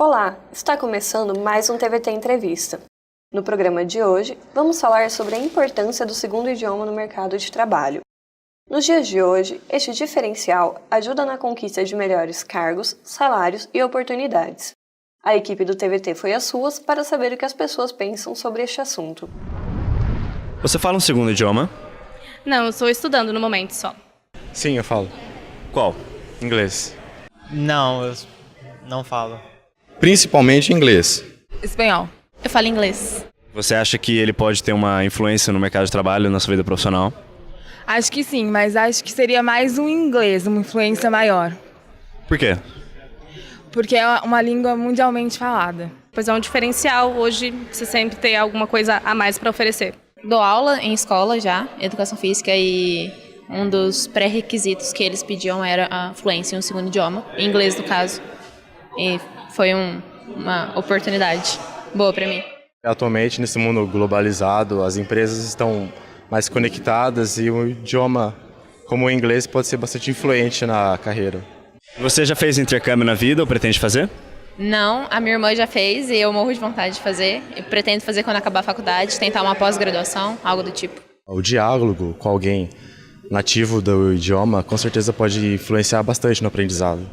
Olá, está começando mais um TVT Entrevista. No programa de hoje, vamos falar sobre a importância do segundo idioma no mercado de trabalho. Nos dias de hoje, este diferencial ajuda na conquista de melhores cargos, salários e oportunidades. A equipe do TVT foi às ruas para saber o que as pessoas pensam sobre este assunto. Você fala um segundo idioma? Não, eu estou estudando no momento só. Sim, eu falo. Qual? Inglês. Não, eu não falo. Principalmente inglês. Espanhol. Eu falo inglês. Você acha que ele pode ter uma influência no mercado de trabalho, na sua vida profissional? Acho que sim, mas acho que seria mais um inglês, uma influência maior. Por quê? Porque é uma língua mundialmente falada. Pois é um diferencial, hoje você sempre tem alguma coisa a mais para oferecer. Dou aula em escola já, educação física, e um dos pré-requisitos que eles pediam era a fluência em um segundo idioma, em inglês no caso. E foi uma oportunidade boa para mim. Atualmente, nesse mundo globalizado, as empresas estão mais conectadas e o idioma, como o inglês, pode ser bastante influente na carreira. Você já fez intercâmbio na vida ou pretende fazer? Não, a minha irmã já fez e eu morro de vontade de fazer. Eu pretendo fazer quando acabar a faculdade, tentar uma pós-graduação, algo do tipo. O diálogo com alguém nativo do idioma, com certeza pode influenciar bastante no aprendizado.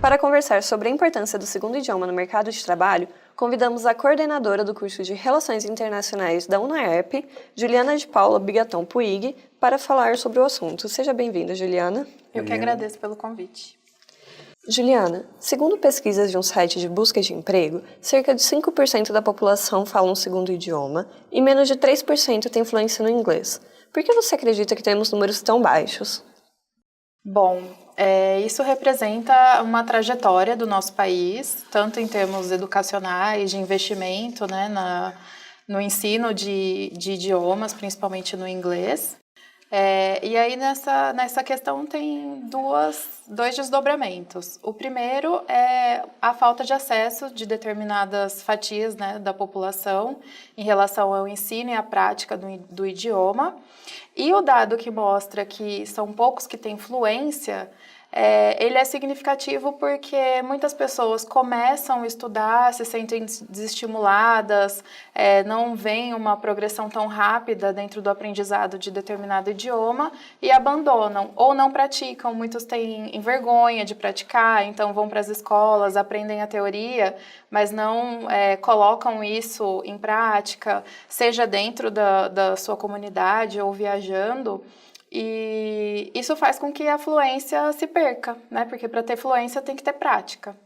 Para conversar sobre a importância do segundo idioma no mercado de trabalho, convidamos a coordenadora do curso de Relações Internacionais da UNAERP, Juliana de Paula Bigaton Puig, para falar sobre o assunto. Seja bem-vinda, Juliana. Eu que agradeço pelo convite. Juliana, segundo pesquisas de um site de busca de emprego, cerca de 5% da população fala um segundo idioma e menos de 3% tem fluência no inglês. Por que você acredita que temos números tão baixos? Bom, isso representa uma trajetória do nosso país, tanto em termos educacionais, de investimento, né, no ensino de idiomas, principalmente no inglês. E aí nessa questão tem dois desdobramentos. O primeiro é a falta de acesso de determinadas fatias, né, da população em relação ao ensino e à prática do idioma. E o dado que mostra que são poucos que têm fluência, ele é significativo porque muitas pessoas começam a estudar, se sentem desestimuladas, não veem uma progressão tão rápida dentro do aprendizado de determinado idioma e abandonam ou não praticam. Muitos têm vergonha de praticar, então vão para as escolas, aprendem a teoria, mas não colocam isso em prática, seja dentro da sua comunidade ou viajando. E isso faz com que a fluência se perca, né? Porque para ter fluência tem que ter prática.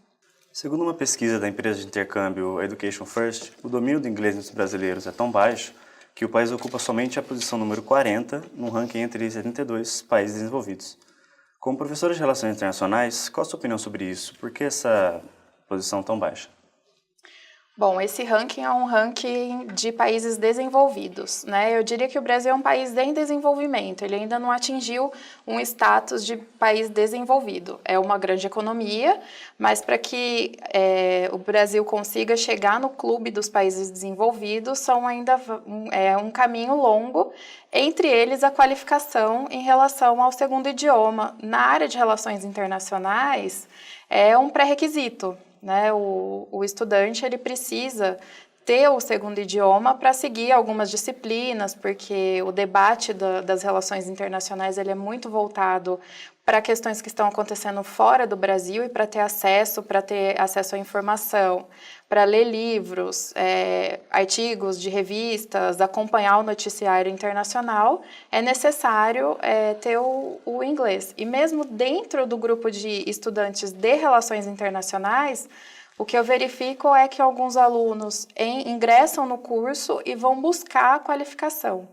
Segundo uma pesquisa da empresa de intercâmbio Education First, o domínio do inglês entre os brasileiros é tão baixo que o país ocupa somente a posição número 40 num ranking entre 72 países desenvolvidos. Como professora de Relações Internacionais, qual a sua opinião sobre isso? Por que essa posição tão baixa? Bom, esse ranking é um ranking de países desenvolvidos, né? Eu diria que o Brasil é um país em desenvolvimento, ele ainda não atingiu um status de país desenvolvido. É uma grande economia, mas para que o Brasil consiga chegar no clube dos países desenvolvidos, é um caminho longo, entre eles a qualificação em relação ao segundo idioma. Na área de relações internacionais, é um pré-requisito. Né, o estudante ele precisa ter o segundo idioma para seguir algumas disciplinas, porque o debate das relações internacionais ele é muito voltado para questões que estão acontecendo fora do Brasil e para ter acesso à informação, para ler livros, artigos de revistas, acompanhar o noticiário internacional, é necessário ter o inglês. E mesmo dentro do grupo de estudantes de relações internacionais, o que eu verifico é que alguns alunos ingressam no curso e vão buscar a qualificação.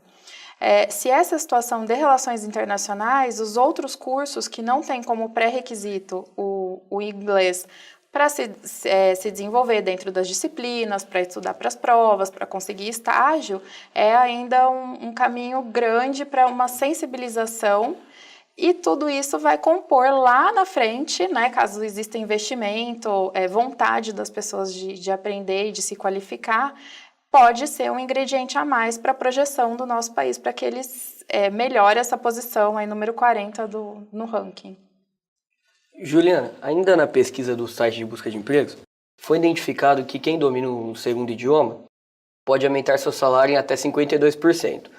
Se essa situação de relações internacionais, os outros cursos que não têm como pré-requisito o inglês para se desenvolver dentro das disciplinas, para estudar para as provas, para conseguir estágio, é ainda um caminho grande para uma sensibilização. E tudo isso vai compor lá na frente, né, caso exista investimento, vontade das pessoas de aprender e de se qualificar, pode ser um ingrediente a mais para a projeção do nosso país, para que eles melhorem essa posição aí, número 40 no ranking. Juliana, ainda na pesquisa do site de busca de empregos, Foi identificado que quem domina um segundo idioma pode aumentar seu salário em até 52%.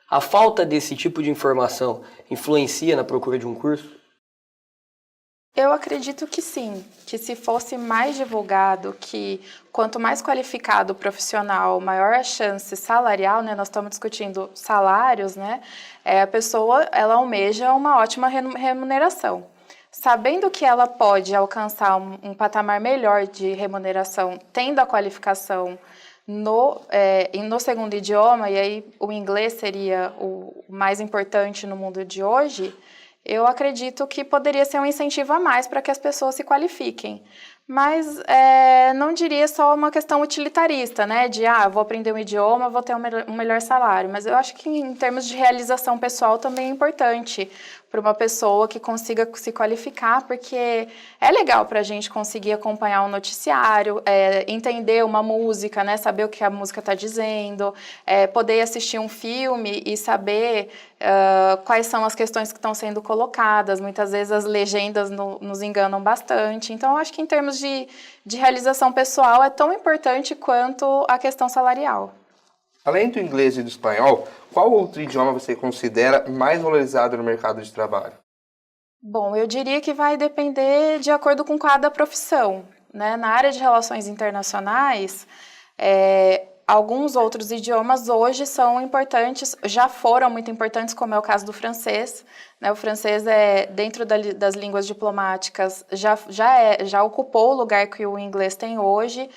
A falta desse tipo de informação influencia na procura de um curso? Eu acredito que sim, que se fosse mais divulgado, que quanto mais qualificado o profissional, maior a chance salarial, né? Nós estamos discutindo salários, né? A pessoa, ela almeja uma ótima remuneração. Sabendo que ela pode alcançar um patamar melhor de remuneração, tendo a qualificação no segundo idioma, e aí o inglês seria o mais importante no mundo de hoje, eu acredito que poderia ser um incentivo a mais para que as pessoas se qualifiquem. Mas não diria só uma questão utilitarista, né? De, vou aprender um idioma, vou ter um melhor salário. Mas eu acho que em termos de realização pessoal também é importante para uma pessoa que consiga se qualificar, porque é legal para a gente conseguir acompanhar um noticiário, entender uma música, né? Saber o que a música está dizendo, poder assistir um filme e saber quais são as questões que estão sendo colocadas. Muitas vezes as legendas nos enganam bastante. Então, eu acho que em termos de realização pessoal é tão importante quanto a questão salarial. Além do inglês e do espanhol, qual outro idioma você considera mais valorizado no mercado de trabalho? Bom, eu diria que vai depender de acordo com cada profissão, né? Na área de relações internacionais, alguns outros idiomas hoje são importantes, já foram muito importantes, como é o caso do francês, né? O francês, dentro das línguas diplomáticas, já ocupou o lugar que o inglês tem hoje,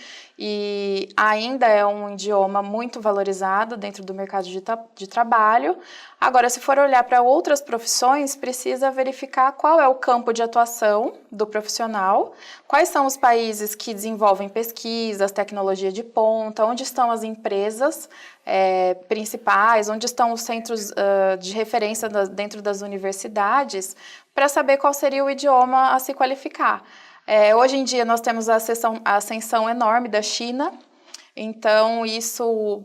e ainda é um idioma muito valorizado dentro do mercado de trabalho. Agora, se for olhar para outras profissões, precisa verificar qual é o campo de atuação do profissional, quais são os países que desenvolvem pesquisas, tecnologia de ponta, onde estão as empresas principais, onde estão os centros de referência dentro das universidades, para saber qual seria o idioma a se qualificar. Hoje em dia nós temos a ascensão enorme da China, então isso,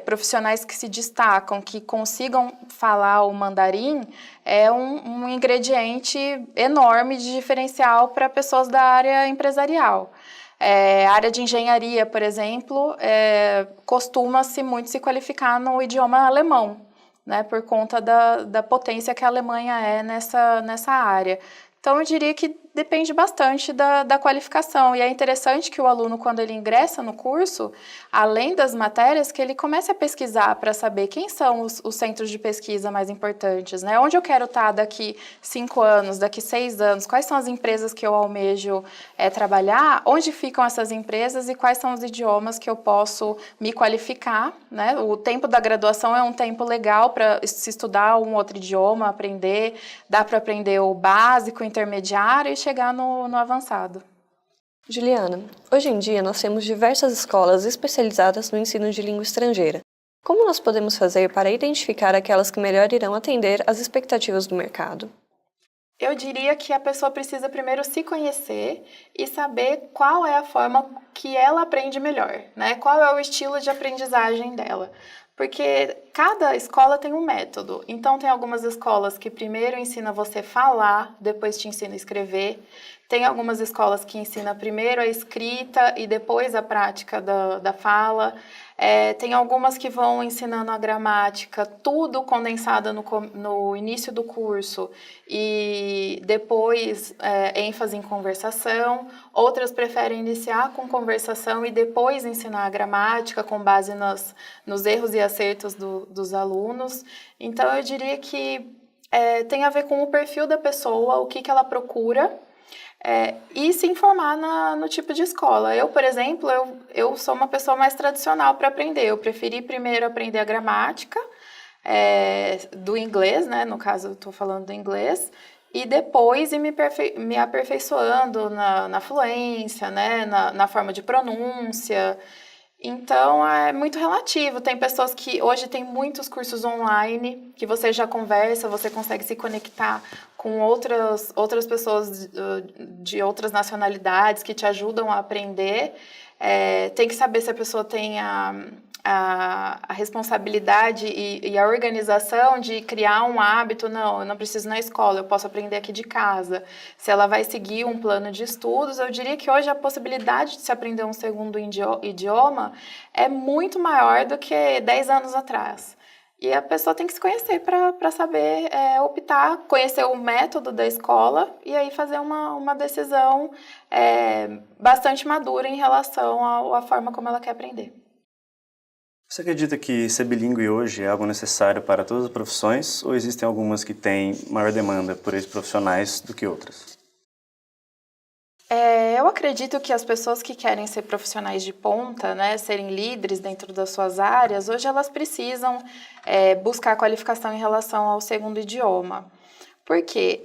profissionais que se destacam, que consigam falar o mandarim, é um ingrediente enorme de diferencial para pessoas da área empresarial. A área de engenharia, por exemplo, costuma-se muito se qualificar no idioma alemão, né, por conta da potência que a Alemanha é nessa área. Então, eu diria que depende bastante da qualificação. E é interessante que o aluno, quando ele ingressa no curso, além das matérias, que ele comece a pesquisar para saber quem são os centros de pesquisa mais importantes, né? Onde eu quero estar daqui 5 anos, daqui 6 anos, quais são as empresas que eu almejo trabalhar, onde ficam essas empresas e quais são os idiomas que eu posso me qualificar, né? O tempo da graduação é um tempo legal para se estudar um outro idioma, aprender, dá para aprender o básico, intermediário e chegar no avançado. Juliana, hoje em dia nós temos diversas escolas especializadas no ensino de língua estrangeira. Como nós podemos fazer para identificar aquelas que melhor irão atender às expectativas do mercado? Eu diria que a pessoa precisa primeiro se conhecer e saber qual é a forma que ela aprende melhor, né? Qual é o estilo de aprendizagem dela. Porque cada escola tem um método. Então, tem algumas escolas que primeiro ensina você a falar, depois te ensina a escrever. Tem algumas escolas que ensinam primeiro a escrita e depois a prática da fala. Tem algumas que vão ensinando a gramática, tudo condensado no início do curso e depois ênfase em conversação. Outras preferem iniciar com conversação e depois ensinar a gramática com base nos erros e acertos dos alunos. Então, eu diria que tem a ver com o perfil da pessoa, o que ela procura. E se informar no tipo de escola. Eu, por exemplo, eu sou uma pessoa mais tradicional para aprender. Eu preferi primeiro aprender a gramática do inglês, né? No caso, eu estou falando do inglês, e depois ir me aperfeiçoando na fluência, né? Na forma de pronúncia. Então, é muito relativo. Tem pessoas que hoje tem muitos cursos online, que você já conversa, você consegue se conectar com outras pessoas de outras nacionalidades que te ajudam a aprender. Tem que saber se a pessoa tem a responsabilidade e a organização de criar um hábito, não, eu não preciso ir na escola, eu posso aprender aqui de casa. Se ela vai seguir um plano de estudos, eu diria que hoje a possibilidade de se aprender um segundo idioma é muito maior do que 10 anos atrás. E a pessoa tem que se conhecer para saber optar, conhecer o método da escola e aí fazer uma decisão bastante madura em relação à forma como ela quer aprender. Você acredita que ser bilíngue hoje é algo necessário para todas as profissões ou existem algumas que têm maior demanda por esses profissionais do que outras? Eu acredito que as pessoas que querem ser profissionais de ponta, né, serem líderes dentro das suas áreas, hoje elas precisam buscar qualificação em relação ao segundo idioma. Por quê?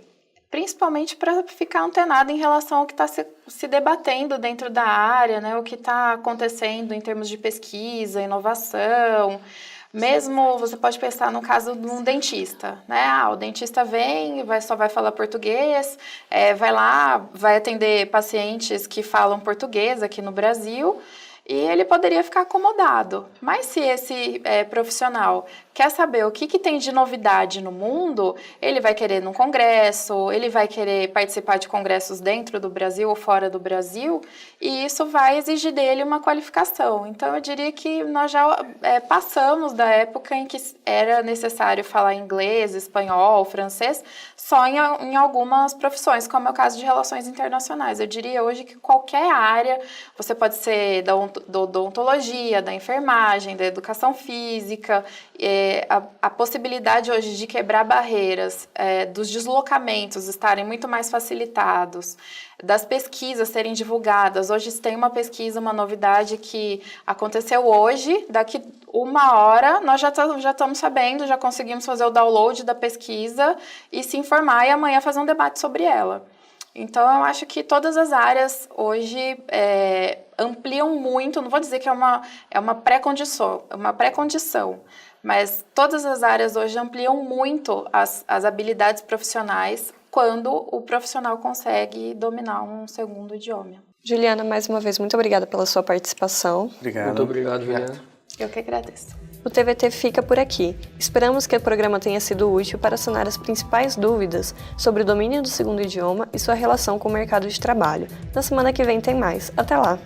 Principalmente para ficar antenado em relação ao que está se debatendo dentro da área, né, o que está acontecendo em termos de pesquisa, inovação. Mesmo você pode pensar no caso de um dentista, né? O dentista vem, só vai falar português, vai lá, vai atender pacientes que falam português aqui no Brasil, e ele poderia ficar acomodado. Mas se esse profissional quer saber o que tem de novidade no mundo, ele vai querer ir num congresso, ele vai querer participar de congressos dentro do Brasil ou fora do Brasil, e isso vai exigir dele uma qualificação. Então, eu diria que nós já passamos da época em que era necessário falar inglês, espanhol, francês, só em algumas profissões, como é o caso de relações internacionais. Eu diria hoje que qualquer área, você pode ser da odontologia, da enfermagem, da educação física, a possibilidade hoje de quebrar barreiras, dos deslocamentos estarem muito mais facilitados, das pesquisas serem divulgadas. Hoje tem uma pesquisa, uma novidade que aconteceu hoje, daqui 1 hora nós já estamos sabendo, já conseguimos fazer o download da pesquisa e se informar e amanhã fazer um debate sobre ela. Então, eu acho que todas as áreas hoje ampliam muito, não vou dizer que é uma pré-condição, mas todas as áreas hoje ampliam muito as habilidades profissionais quando o profissional consegue dominar um segundo idioma. Juliana, mais uma vez, muito obrigada pela sua participação. Obrigado. Muito obrigado, Juliana. Eu que agradeço. O TVT fica por aqui. Esperamos que o programa tenha sido útil para sanar as principais dúvidas sobre o domínio do segundo idioma e sua relação com o mercado de trabalho. Na semana que vem tem mais. Até lá!